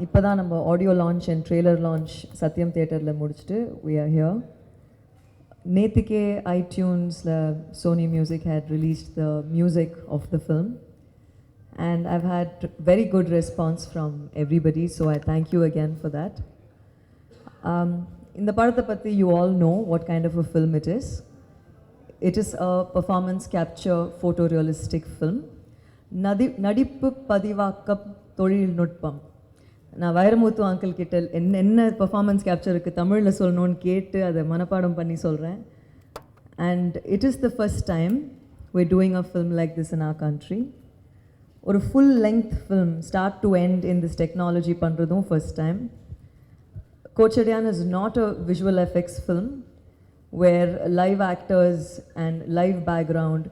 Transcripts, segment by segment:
இப்போ தான் நம்ம audio launch and trailer launch Sathyam தியேட்டரில் முடிச்சுட்டு we are here. நேத்திக்கே iTunesல Sony Music had released the music of the film and I've had very good response from everybody, so I thank you again for that. இந்த படத்தை பற்றி you all know what kind of a film it is. It is a performance capture photorealistic film. நடிப்பு பதிவாக்கம் தொழில்நுட்பம். நான் Vairamuthu uncle கிட்ட என்ன performance கேப்சருக்கு தமிழில் சொல்லணும்னு கேட்டு அதை மனப்பாடம் பண்ணி சொல்கிறேன். And it is the first time we're doing a film like this in our country. ஒரு full length film start to end in this technology பண்ணுறதும் first time. Kochadaiyaan is not a visual effects film where live actors and live background,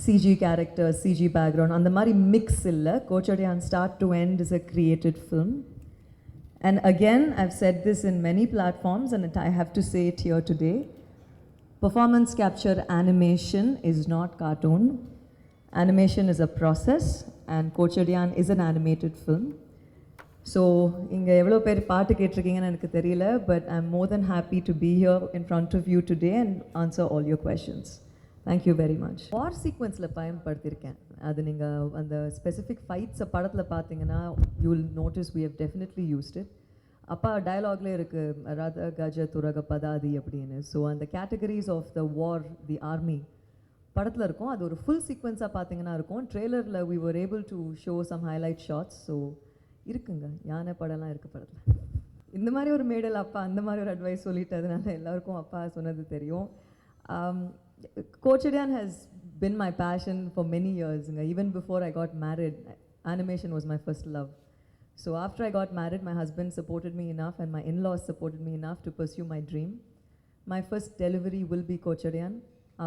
CG characters, CG background, and the mari mix illa. Kochadaiyaan start to end is a created film. And again, I've said this in many platforms and I have to say it here today. Performance capture animation is not cartoon. Animation is a process and Kochadaiyaan is an animated film. So, inga evlo per paatu kettirukeenga enakku theriyala, but I'm more than happy to be here in front of you today and answer all your questions. Thank you very much. War sequence la பயன்படுத்திருக்கேன். அது நீங்கள் அந்த specific ஃபைட்ஸை படத்தில் பார்த்தீங்கன்னா you will notice we have definitely used it. அப்பா டயலாக்லேயே இருக்குது ரத கஜ துரக பதாதி அப்படின்னு. So அந்த categories of the war the army படத்தில் இருக்கும். அது ஒரு ஃபுல் சீக்வன்ஸாக பார்த்தீங்கன்னா இருக்கும். ட்ரெய்லரில் we were able to show some highlight shots. So இருக்குங்க, யானை படம்லாம் இருக்குது படத்தில். இந்த மாதிரி ஒரு மேடல் அப்பா அந்த மாதிரி ஒரு அட்வைஸ் சொல்லிட்டதுனால எல்லாருக்கும் அப்பா சொன்னது தெரியும். Kochadaiyaan has been my passion for many years. Even before I got married, animation was my first love. So after I got married, my husband supported me enough and my in-laws supported me enough to pursue my dream. My first delivery will be Kochadaiyaan.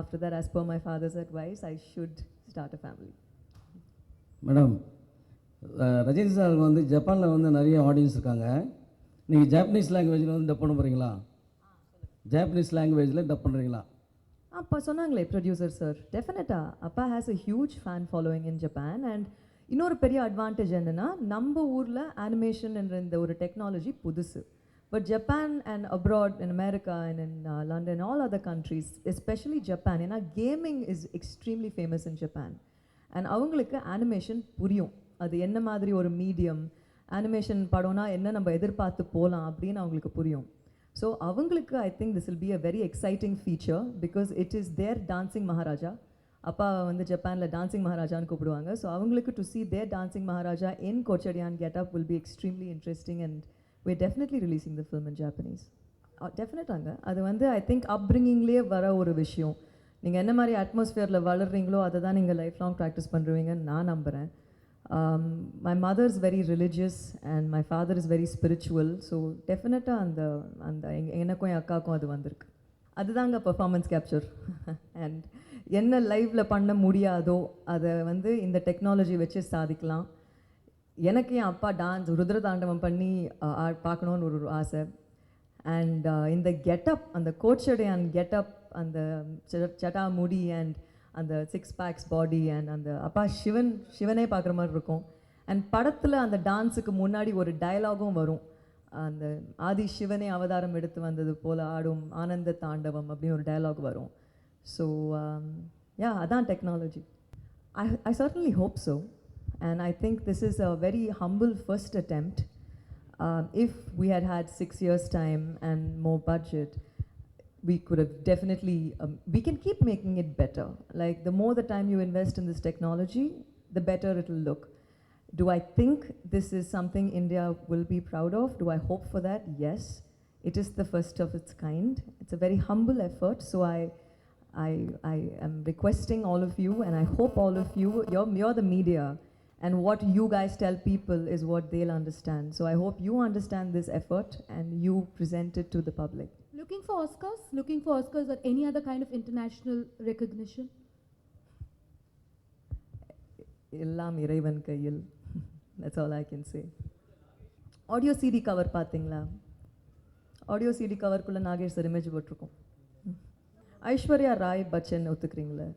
After that, as per my father's advice, I should start a family. Madam, Rajini sir வந்து ஜப்பானில் வந்து நிறைய audience இருக்காங்க. நீங்கள் Japanese லாங்குவேஜில் வந்து dub பண்ண போகிறீங்களா? ஜாப்பனீஸ் லாங்குவேஜில் டப் பண்ணுறீங்களா? அப்பா சொன்னாங்களே ப்ரொடியூசர் சார், டெஃபினட்டாக அப்பா has a huge fan following in Japan. And இன்னொரு பெரிய அட்வான்டேஜ் என்னென்னா நம்ம ஊரில் அனிமேஷன் என்ற இந்த ஒரு டெக்னாலஜி புதுசு. But Japan and abroad in America and in London all other countries, especially Japan, ஏன்னா gaming is extremely famous in Japan. And அவங்களுக்கு அனிமேஷன் புரியும். அது என்ன மாதிரி ஒரு மீடியம், அனிமேஷன் படம்னா என்ன நம்ம எதிர்பார்த்து போகலாம் அப்படின்னு அவங்களுக்கு புரியும். So avungalukku I think this will be a very exciting feature because it is their dancing maharaja. Appa vandu Japan la dancing maharaja nu koopuduvanga. So avungalukku to see their dancing maharaja in Kochadaiyaan getup will be extremely interesting and we're definitely releasing the film in Japanese. Definitely anga adu vandu I think upbringing liye vara oru vishayam. Neenga enna mari atmosphere la valarringlo adha neenga lifelong practice pandruvinga na nambren. My mother is very religious and my father is very spiritual, so definitely அந்த எனக்கும் அக்காக்கும் அது வந்திருக்கு. அதுதாங்க performance capture. And என்ன லைவில் பண்ண முடியாதோ அதை வந்து இந்த டெக்னாலஜி வச்சு சாதிக்கலாம். எனக்கு என் அப்பா டான்ஸ் ருத்ர தாண்டவம் பண்ணி பார்க்கணுன்னு ஒரு ஆசை. அண்ட் இந்த கெட்டப், அந்த கோச்சடையான் கெட்டப், அந்த சட்டா முடி அண்ட் அந்த 6 packs பாடி அண்ட் அந்த அப்பா சிவனே பார்க்குற மாதிரி இருக்கும். அண்ட் படத்தில் அந்த டான்ஸுக்கு முன்னாடி ஒரு டயலாகும் வரும். அந்த ஆதி சிவனே அவதாரம் எடுத்து வந்தது போல் ஆடும் ஆனந்த தாண்டவம் அப்படின்னு ஒரு டயலாக் வரும். ஸோ யா, அதான் technology. I certainly hope so and I think this is a very humble first attempt. If we had 6 years time and more budget, we could have definitely, we can keep making it better. Like the more the time you invest in this technology, the better it will look. Do I think this is something India will be proud of? Do I hope for that? Yes. It is the first of its kind. It's a very humble effort. So I am requesting all of you and I hope all of you, you're the media and what you guys tell people is what they'll understand. So I hope you understand this effort and you present it to the public. Looking for Oscars or any other kind of international recognition? எல்லாம் இறைவன் கையில். That's all I can say. Audio CD cover பார்த்தீங்களா? Audio CD கவருக்குள்ளே Nagesh sir image போட்டிருக்கோம். ஐஸ்வர்யா ராய் பச்சன் ஒத்துக்கிறீங்களா?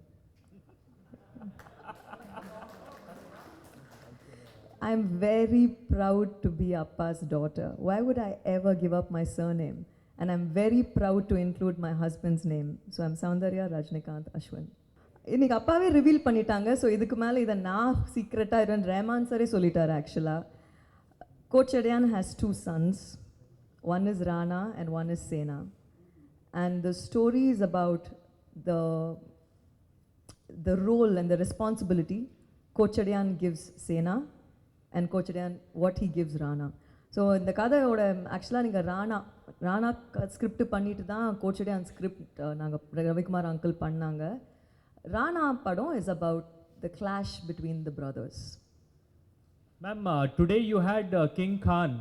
I'm very proud to be Appa's daughter. Why would I ever give up my surname? And I'm very proud to include my husband's name. So I'm Soundarya Rajinikanth Ashwin. இன்னைக்கு அப்பாவே reveal பண்ணிட்டாங்க. So இதுக்கு மேலே இதை நான் சீக்ரெட்டாக இருந்த ரஹ்மான் சரே சொல்லிட்டார் ஆக்சுவலாக. Kochadaiyaan has two sons. One is Rana and one is Sena. And the story is about the role and the responsibility Kochadaiyaan gives Sena and Kochadaiyaan what he gives Rana. So இந்த கதையோட ஆக்சுவலாக நீங்கள் Rana script பண்ணிட்டு தான் Kochadaiiyaan script நாங்கள் Ravikumar uncle பண்ணாங்க. ராணா படம் is about the clash between the brothers. Ma'am, today you had King Khan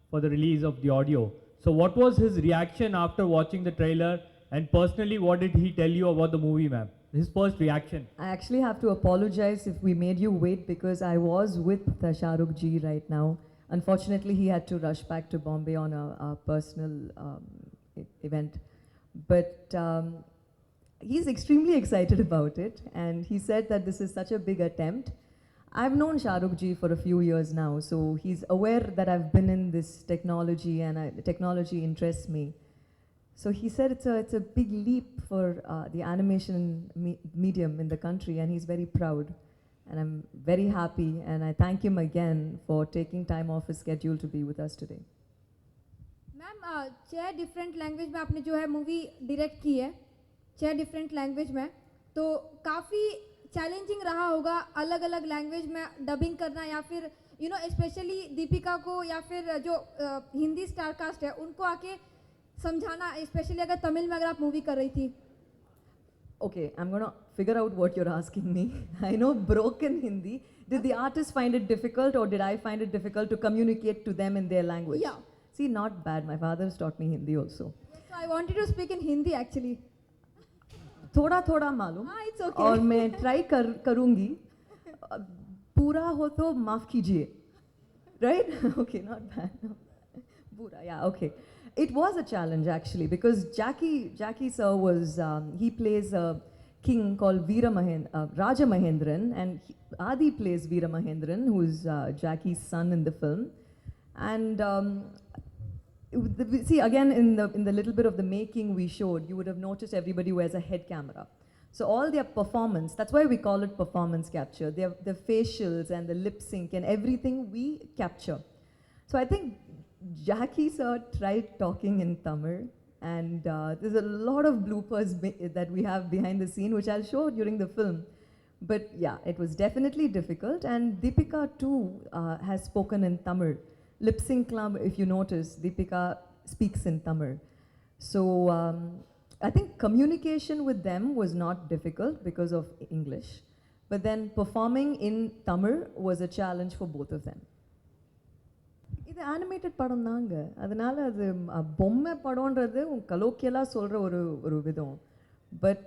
for the release of the audio. So what was his reaction after watching the trailer, and personally what did he tell you about the movie, ma'am? His first reaction. I actually have to apologize if we made you wait because I was with Shah Rukh ji right now. Unfortunately, he had to rush back to Bombay on a personal event. But he's extremely excited about it, and he said that this is such a big attempt. I've known Shah Rukh ji for a few years now, so he's aware that I've been in this technology and technology interests me. So he said it's a big leap for the animation medium in the country, and he's very proud. And I'm very happy, and I thank him again for taking time off his schedule to be with us today. Ma'am 6 different language में आपने जो है movie direct की है, 6 different language में, तो काफ़ी challenging रहा होगा अलग अलग लैंग्वेज में डबिंग करना, या फिर स्पेशली दीपिका को या फिर जो हिंदी स्टार कास्ट है उनको आके समझाना, स्पेशली अगर तमिल में अगर आप मूवी कर रही थी. Okay, I'm going to figure out what you're asking me. I know broken Hindi. Did the artist find it difficult, or did I find it difficult to communicate to them in their language? Yeah. See, not bad. My father's taught me Hindi also. So I wanted to speak in Hindi actually. थोड़ा थोड़ा मालूम. हाँ, it's okay. और मैं try करूँगी. पूरा हो तो माफ़ कीजिए. Right? Okay, not bad. पूरा, yeah, okay. It was a challenge actually because Jackie sir was he plays a king called Raja Mahendran, and Aadhi plays Veera Mahendran, who is Jackie's son in the film. And see, again in the little bit of the making we showed, you would have noticed everybody wears a head camera. So all their performance, that's why we call it performance capture. Their facials and the lip sync and everything we capture. So I think Jackie sir tried talking in Tamil, and there's a lot of bloopers that we have behind the scene, which I'll show during the film. But yeah, it was definitely difficult, and Deepika too has spoken in Tamil. Lip Sync Club, if you notice, Deepika speaks in Tamil. So I think communication with them was not difficult because of English, but then performing in Tamil was a challenge for both of them. இது animated படம் தாங்க, அதனால அது பொம்மை படம்ன்றது கலோக்கியலாக சொல்கிற ஒரு விதம். But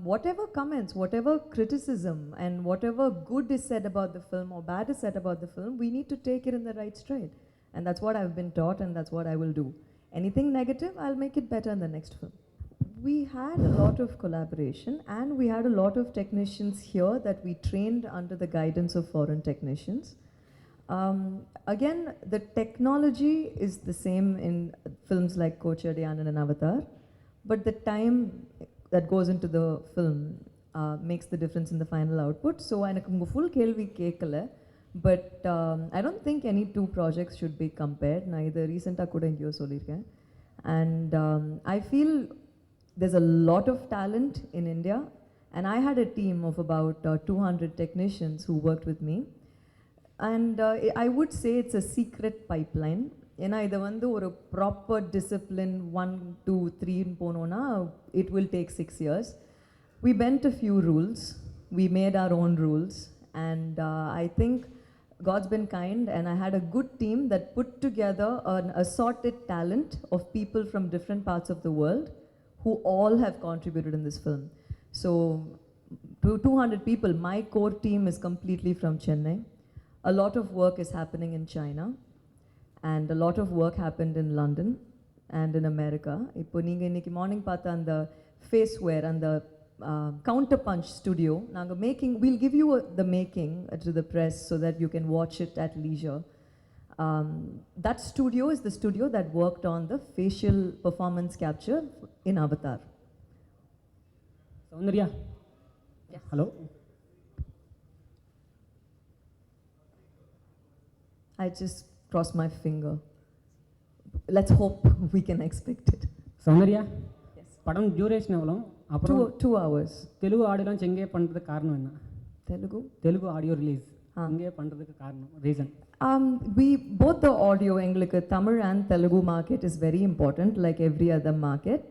whatever comments, whatever criticism, and whatever good is said about the film or bad is said about the film, we need to take it in the right stride. And that's what I've been taught, and that's what I will do. Anything negative, I'll make it better in the next film. We had a lot of collaboration, and we had a lot of technicians here that we trained under the guidance of foreign technicians. Again, the technology is the same in films like Kochadaiyaan and Avatar, but the time that goes into the film makes the difference in the final output. So எனக்கு உங்கள் full கேள்வி கேட்கல, but I don't think any two projects should be compared. நான் இது ரீசெண்டாக கூட எங்கேயோ சொல்லியிருக்கேன். And I feel there's a lot of talent in India, and I had a team of about 200 technicians who worked with me. And I would say it's a secret pipeline. ஏன்னா இதை வந்து ஒரு ப்ராப்பர் டிசிப்ளின் 1, 2, 3 போனோன்னா it will take 6 years. We bent a few rules. We made our own rules. And I think God's been kind, and I had a good team that put together an assorted talent of people from different parts of the world who all have contributed in this film. So 200 people, my core team is completely from Chennai. A lot of work is happening in China, and a lot of work happened in London and in America. இப்போ நீங்கள் இன்னைக்கு morning பார்த்த அந்த face வேர், அந்த Counterpunch studio. We'll give you the making to the press so that you can watch it at leisure. That studio is the studio that worked on the facial performance capture in Avatar. Soundarya. Yes. Hello. I just crossed my finger. Let's hope we can expect it. Soundarya. Yes. படம் duration எவ்வளோ? அப்புறம் 2 hours. Telugu audio launch எங்கே பண்ணுறதுக்கு காரணம் என்ன? Telugu audio release இங்கே பண்ணுறதுக்கு காரணம் ரீசன்? Both the audio, எங்களுக்கு Tamil and Telugu market is very important, like every other market.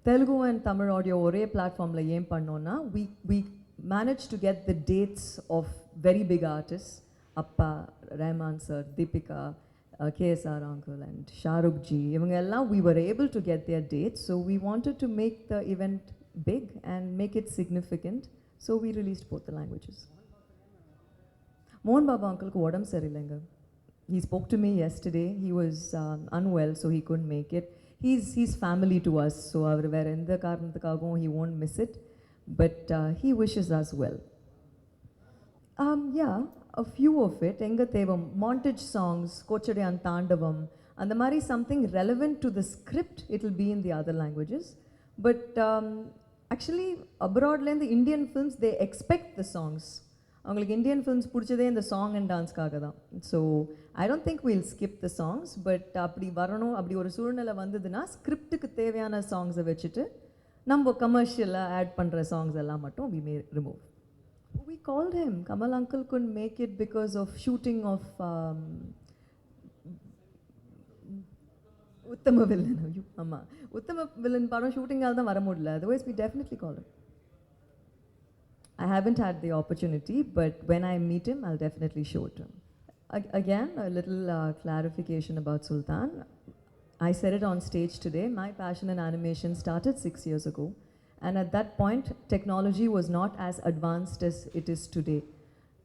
Telugu and Tamil audio ஒரே பிளாட்ஃபார்மில் ஏன் பண்ணோன்னா we managed to get the dates of very big artists, Appa, Rahman sir, Deepika, KSR uncle and Shahrukh ji. இவங்க எல்லாம் we were able to get their dates, so we wanted to make the event big and make it significant, so we released both the languages. Mohan Baba uncle ku odam serilenga. He spoke to me yesterday. He was unwell, so he couldn't make it. He's family to us, so அவர் வேற எந்த காரணத்துக்காகவும் he won't miss it, but he wishes us well. Yeah, a few of it. எங்க தேவை montage songs, Kochadaiyaan Taandavam, அந்த மாதிரி something relevant to the script, it will be in the other languages. But actually abroadலேருந்து Indian films, they expect the songs. அவங்களுக்கு Indian films பிடிச்சதே இந்த song and டான்ஸ்க்காக தான். So I don't think will skip the songs, but அப்படி வரணும், அப்படி ஒரு சூழ்நிலை வந்ததுன்னா ஸ்கிரிப்டுக்கு தேவையான சாங்ஸை வச்சுட்டு நம்ம கமர்ஷியலாக ஆட் பண்ணுற சாங்ஸ் எல்லாம் மட்டும் we may remove. We called him. Kamal uncle couldn't make it because of shooting of Uttama Villain. ஆமாம், உத்தம வில்லன் படம் ஷூட்டிங்காக தான் வர முடியல. Otherwise we definitely called him. I haven't had the opportunity, but when I meet him, I'll definitely show it to him. Again, a little clarification about Sultan. I said it on stage today. My passion in animation started 6 years ago. And at that point, technology was not as advanced as it is today.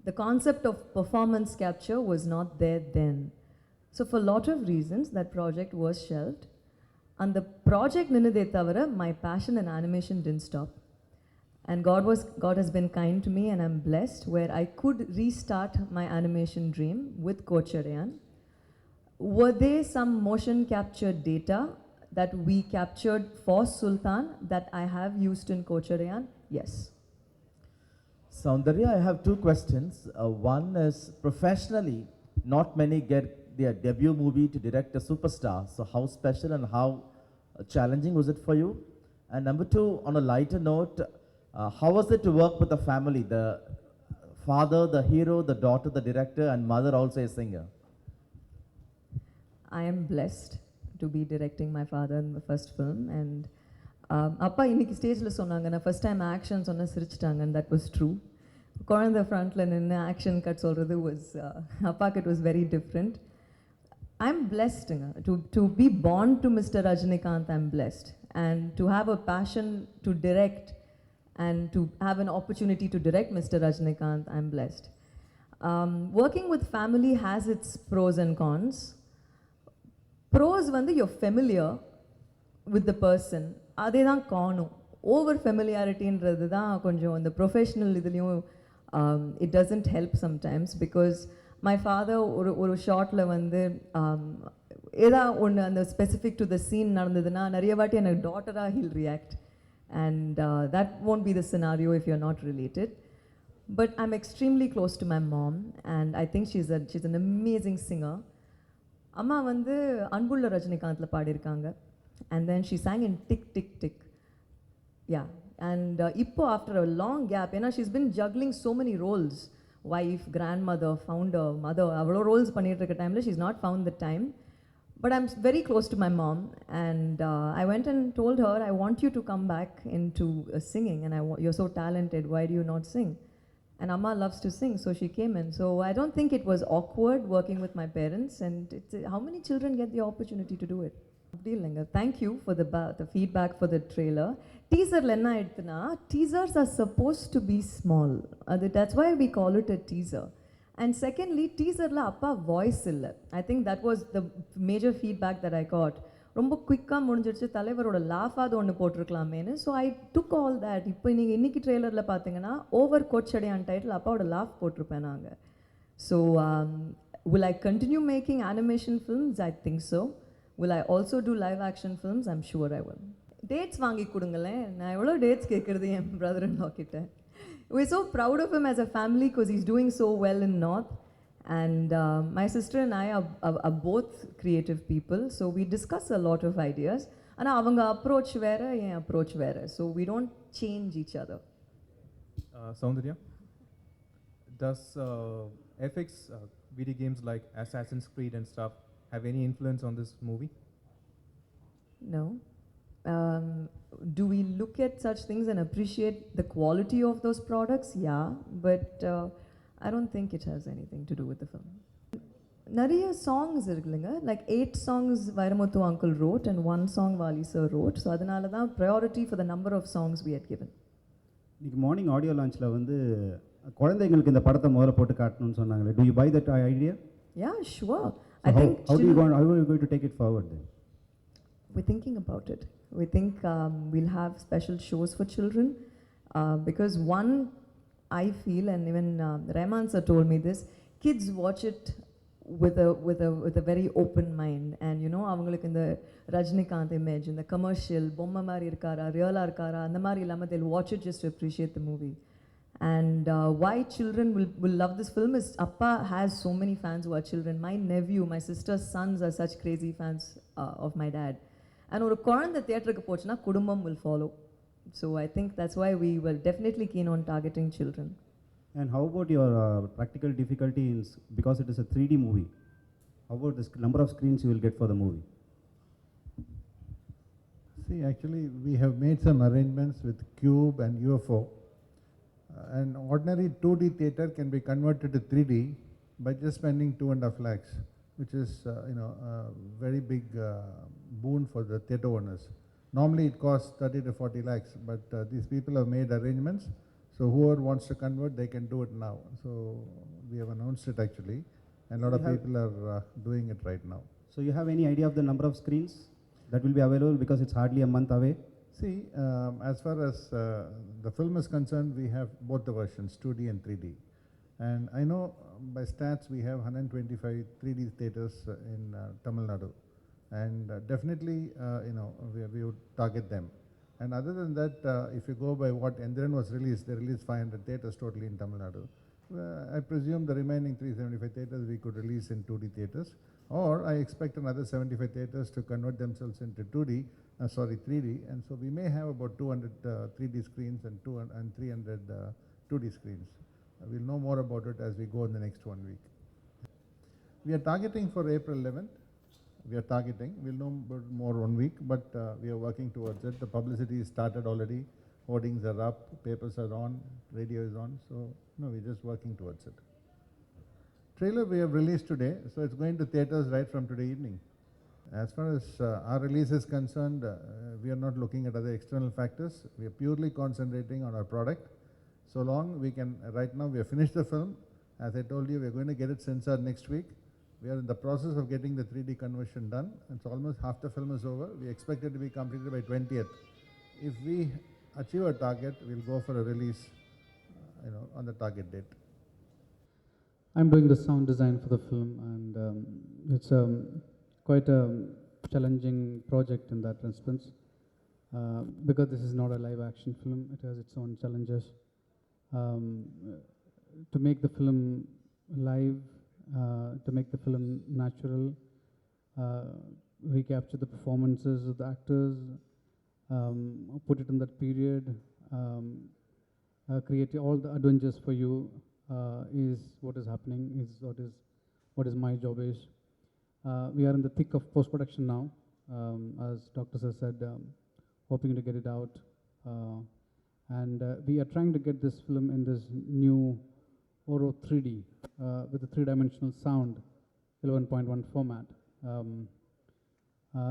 The concept of performance capture was not there then. So for a lot of reasons, that project was shelved. And the project ninnude thavara, my passion in animation didn't stop. And God has been kind to me, and I'm blessed where I could restart my animation dream with Kochadaiyaan. Were there some motion capture data that we captured for Sultan that I have used in Kochadaiyaan? Yes. Soundarya, I have 2 questions. One is, professionally, not many get their debut movie to direct a superstar. So how special and how challenging was it for you? And number 2, on a lighter note, how was it to work with the family? The father, the hero, the daughter, the director, and mother also a singer. I am blessed to be directing my father in the first film. And அப்பா இன்னைக்கு ஸ்டேஜில் சொன்னாங்க, நான் first time action சொன்ன சிரிச்சிட்டாங்க, and that was true. குழந்தை ஃப்ரண்ட்டில் நின்று action cut சொல்கிறது was அப்பாக்கு it was very different. I'm blessed to be born to Mr. Rajinikanth. I'm blessed, and to have a passion to direct and to have an opportunity to direct Mr. Rajinikanth, I'm blessed. Working with family has its pros and cons. Pros வந்து you're familiar with the person, அதே தான் காணும். Over ஃபெமிலியாரிட்டின்றது தான் கொஞ்சம் இந்த professional இதுலேயும் it doesn't help sometimes, because my father ஒரு ஷார்ட்டில் வந்து ஏதா ஒன்று அந்த ஸ்பெசிஃபிக் டு த சீன் நடந்ததுன்னா நிறைய வாட்டி எனக்கு டாட்டராக he'll react. And that won't be the scenario if you're not related. But I'm extremely close to my mom, and I think she's an amazing singer. Amma வந்து அன்புள்ள ரஜினிகாந்த்ல பாடியிருக்காங்க, and then she sang in Tick Tick Tick. Yeah, and இப்போ after a long gap, ஏன்னா she's been juggling so many roles, wife, grandmother, founder, mother, அவ்வளோ Rolle's பண்ணிட்டு இருக்க டைமில் she's not found the time. But I'm very close to my mom, and I went and told her, I want you to come back into singing, and you're so talented, why do you not sing? And Amma loves to sing, so she came in. So I don't think it was awkward working with my parents, and how many children get the opportunity to do it? Thank you for the feedback for the trailer. Teaser lenna edthuna, teasers are supposed to be small. That's why we call it a teaser. And secondly, teaser la appa voice illa. I think that was the major feedback that I got. ரொம்ப குயிக்காக முடிஞ்சிடுச்சு, தலைவரோட லாஃபாவது ஒன்று போட்டிருக்கலாமேன்னு. So I took all that. இப்போ நீங்கள் இன்னைக்கு ட்ரெய்லரில் பார்த்தீங்கன்னா ஓவர் கோச்சடையான் டைட்டில் அப்பாவோட லாஃப் போட்டிருப்பேன் நாங்கள். So will I continue making animation films? I think so. Will I also do live action films? I'm sure I will. Dates வாங்கி கொடுங்களேன். நான் எவ்வளோ டேட்ஸ் கேட்குறது என் brother-in-law கிட்ட. We're so proud of him as a family because he's doing so well in North. And my sister and I are both creative people, so we discuss a lot of ideas. And அவங்க approach வேற, என் approach வேற. So we don't change each other. Soundarya, does FX video games like Assassin's Creed and stuff have any influence on this movie? No. Do we look at such things and appreciate the quality of those products? Yeah, but I don't think it has anything to do with the film. நிறைய songs இருக்குல்லைங்க, like 8 songs Vairamuthu uncle wrote and 1 song Vali sir wrote. So அதனால தான் priority for the number of songs we had given. இன்னைக்கு morning audio லான்ச்சில் வந்து குழந்தைங்களுக்கு இந்த படத்தை முதல்ல போட்டு காட்டணும்னு சொன்னாங்களே. Do you buy that idea? Yeah, sure. So how are you going to take it forward then? We're thinking about it. We think we'll have special shows for children because one, I feel, and even Rahman sir told me this, kids watch it with a very open mind, and you know avangalukku inda Rajinikanth image, in the commercial bomma mari irkara, real irkara, andha mari illama they'll watch it just to appreciate the movie. And why children will love this film is Appa has so many fans who are children. My nephew, my sister's sons are such crazy fans of my dad. And ஒரு குழந்தை தியேட்டருக்கு போச்சுன்னா குடும்பம் will follow. So I think that's why we were definitely keen on targeting children. And how about your practical difficulty because it is a 3D movie? How about this number of screens you will get for the movie? See, actually we have made some arrangements with Cube and UFO. An ordinary 2D theatre can be converted to 3D by just spending 2.5 lakhs, which is a very big boon for the theatre owners. Normally it costs 30 to 40 lakhs, but these people have made arrangements, so whoever wants to convert, they can do it now. So we have announced it actually, and a lot of people are doing it right now. So you have any idea of the number of screens that will be available, because it's hardly a month away? See, as far as the film is concerned, we have both the versions, 2D and 3D. And I know by stats we have 125 3D theatres in Tamil Nadu. And definitely, we would target them. And other than that, if you go by what Endran was released, they released 500 theatres totally in Tamil Nadu. I presume the remaining 375 theatres we could release in 2D theatres. Or I expect another 75 theatres to convert themselves into 3D, and so we may have about 200 3D screens and 300 2D screens. We'll know more about it as we go in the next 1 week. We are targeting for April 11th. We'll know more 1 week, but we are working towards it. The publicity is started already, hoardings are up, papers are on, radio is on, so we're just working towards it. Trailer we have released today, so it's going to theatres right from today evening. As far as our release is concerned, we are not looking at other external factors. We are purely concentrating on our product. So long we can, right now we have finished the film. As I told you, we are going to get it censored next week. We are in the process of getting the 3D conversion done, and so almost half the film is over. We expect it to be completed by 20th. If we achieve our target, we'll go for a release, on the target date. I'm doing the sound design for the film, and it's quite a challenging project in that instance, because this is not a live action film. It has its own challenges. To make the film live, to make the film natural, recapture the performances of the actors, put it in that period, create all the adventures for you, is what is happening, is what is my job is. We are in the thick of post-production now, as Dr. Sir said, hoping to get it out. And we are trying to get this film in this new Oro 3D with a 3-dimensional sound, 11.1 format.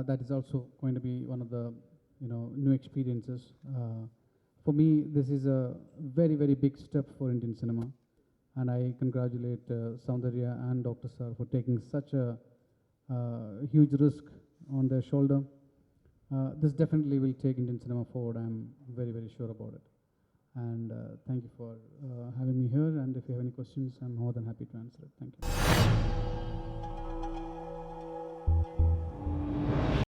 That is also going to be one of the new experiences. For me, this is a very, very big step for Indian cinema, and I congratulate Soundarya and Dr. Sir for taking such a huge risk on their shoulder. This definitely will take Indian cinema forward. I'm very, very sure about it. And thank you for having me here. And if you have any questions, I'm more than happy to answer it. Thank you.